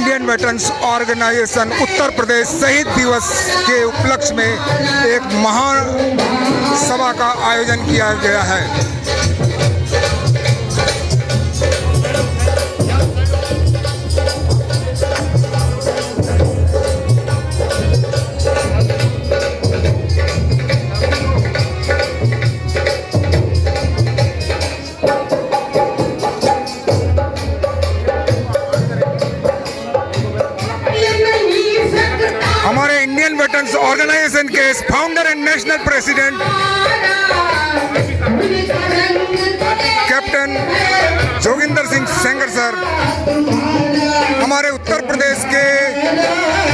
Indian veterans organisation Uttar Pradesh शहीद दिवस के उपलक्ष्य में एक महान सभा का आयोजन किया गया है। हमारे इंडियन वेटरन्स ऑर्गेनाइजेशन के founder and national president captain Joginder Singh Sengar sir, हमारे उत्तर प्रदेश के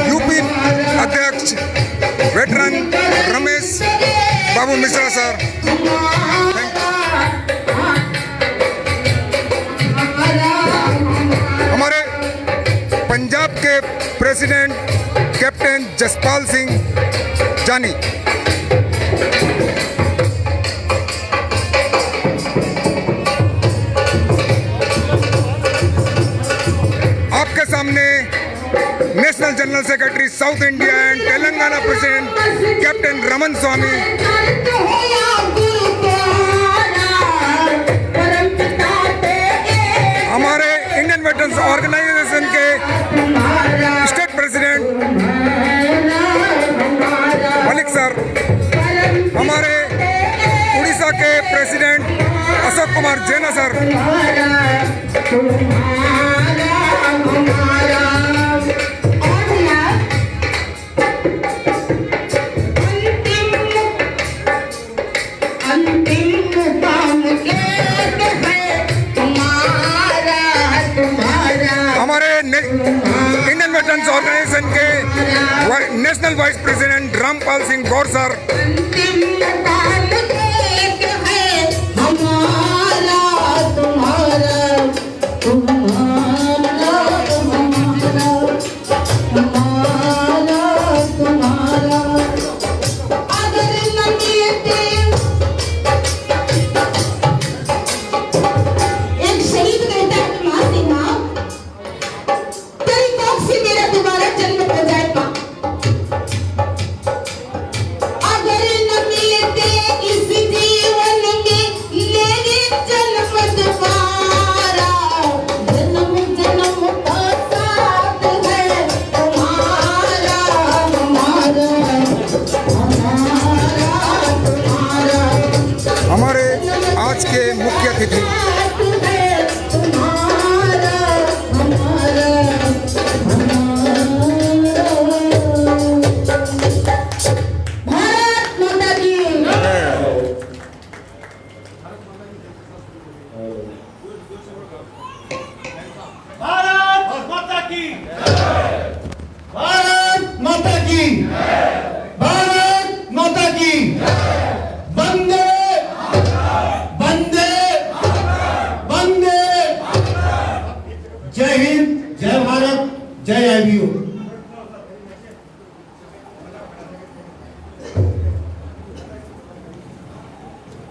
यूपी अध्यक्ष वेटरन रमेश बाबू मिश्रा सर, हमारे पंजाब के प्रेसिडेंट कैप्टन जसपाल सिंह जानी, आपके सामने national general secretary south India and Telangana president captain Raman Swami, हमारे इंडियन वेटरन्स ऑर्गेनाइजेशन के स्टेट प्रेसिडेंट मलिक सर, हमारे उड़ीसा के प्रेसिडेंट अशोक कुमार जैना सर, हमारे इंडियन वेटरन्स ऑर्गेनाइजेशन के national vice president Rampal Singh Gaur sir, हमारे आज के मुख्य अतिथि जय आईबीओ।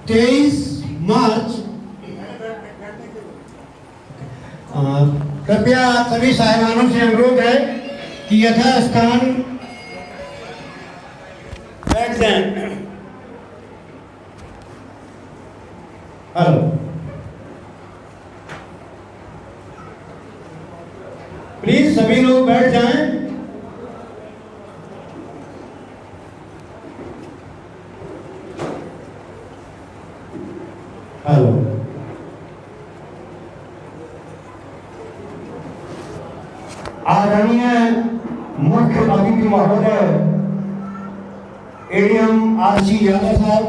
23 मार्च कृपया सभी साहिबानों से अनुरोध है कि यथास्थान बैठ जाएं। हेलो, प्लीज सभी लोग बैठ जाएं। हेलो, आदरणीय मुख्य अतिथि महोदय एडीएम आरसी यादव साहब,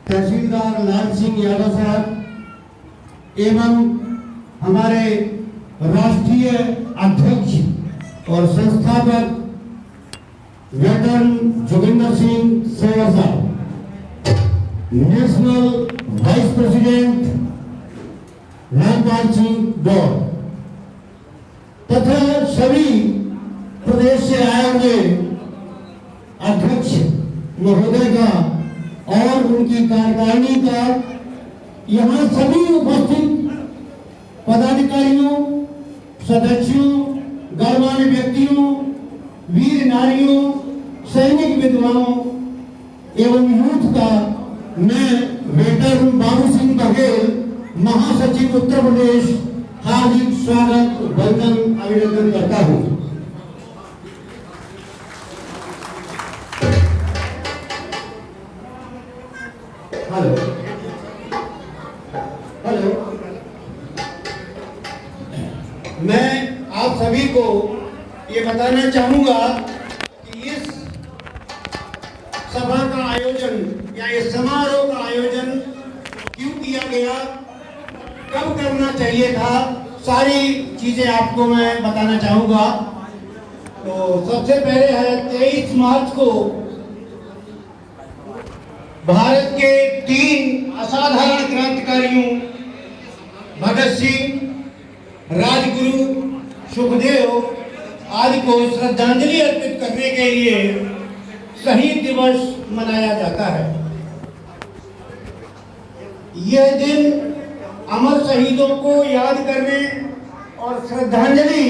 तहसीलदार लाल सिंह यादव साहब एवं हमारे राष्ट्रीय अध्यक्ष और संस्थापक वेटरन जोगिंदर सिंह सेंगर साहब, national vice president Rampal Singh Gaur तथा सभी प्रदेश से आए हुए अध्यक्ष महोदय का और उनकी कार्यकारिणी का, यहाँ सभी उपस्थित पदाधिकारियों, सदस्यों, गणमान्य व्यक्तियों, वीर नारियों, सैनिक विधवाओं एवं यूथ का मैं वेटर बाबू सिंह बघेल, महासचिव उत्तर प्रदेश, हार्दिक स्वागत, वंदन, अभिनंदन करता हूँ। हेलो हेलो, मैं आप सभी को ये बताना चाहूंगा कि इस सभा का आयोजन या इस समारोह का आयोजन क्यों किया गया, कब करना चाहिए था, सारी चीजें आपको मैं बताना चाहूंगा। तो सबसे पहले है 23 मार्च को भारत के 3 असाधारण क्रांतिकारियों भगत सिंह, राजगुरु, सुखदेव आदि को श्रद्धांजलि अर्पित करने के लिए शहीद दिवस मनाया जाता है। यह दिन अमर शहीदों को याद करने और श्रद्धांजलि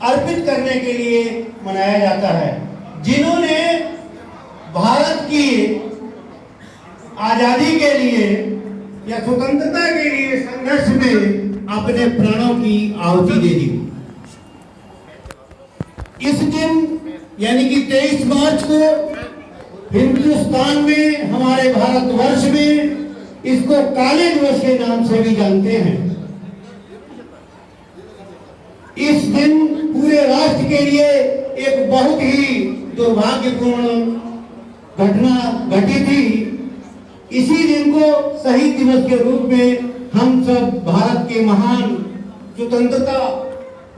अर्पित करने के लिए मनाया जाता है, जिन्होंने भारत की आजादी के लिए या स्वतंत्रता के लिए संघर्ष में अपने प्राणों की आहुति दे दी। इस दिन यानी कि 23 मार्च को हिंदुस्तान में, हमारे भारतवर्ष में इसको काले दिवस के नाम से भी जानते हैं। इस दिन पूरे राष्ट्र के लिए एक बहुत ही दुर्भाग्यपूर्ण घटना घटी थी। इसी दिन को शहीद दिवस के रूप में हम सब भारत के महान स्वतंत्रता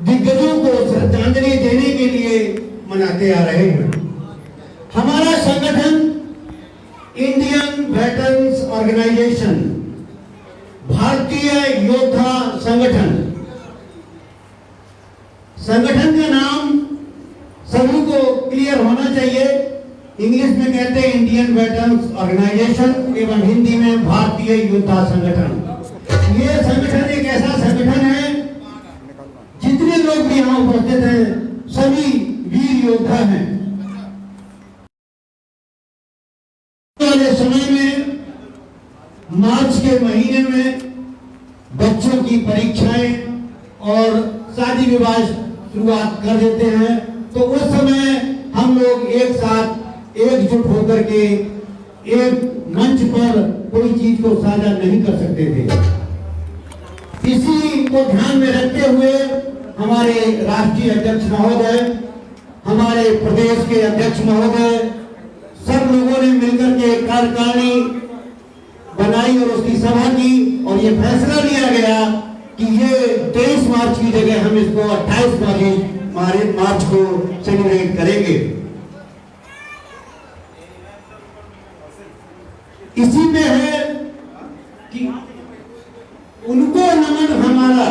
दिग्गजों को श्रद्धांजलि देने के लिए मनाते आ रहे हैं। हमारा संगठन इंडियन वेटरन्स ऑर्गेनाइजेशन, भारतीय योद्धा संगठन, संगठन का नाम सभी को क्लियर होना चाहिए। इंग्लिश में कहते हैं इंडियन वेटरन्स ऑर्गेनाइजेशन एवं हिंदी में भारतीय योद्धा संगठन। ये संगठन एक ऐसा संगठन है, जितने लोग भी यहाँ उपस्थित हैं सभी वीर योद्धा हैं। वाले समय में मार्च के महीने में बच्चों की परीक्षाएं और शादी विवाह शुरुआत कर देते हैं, तो उस समय हम लोग एक साथ एकजुट होकर के एक मंच पर कोई चीज को साझा नहीं कर सकते थे। इसी को ध्यान में रखते हुए हमारे राष्ट्रीय अध्यक्ष महोदय, हमारे प्रदेश के अध्यक्ष महोदय, सब लोगों ने मिलकर के कार्यकारिणी बनाई और उसकी सभा की और ये फैसला लिया गया कि ये 23 मार्च की जगह हम इसको 28 मार्च को सेलिब्रेट करेंगे। इसी में है कि उनको नमन हमारा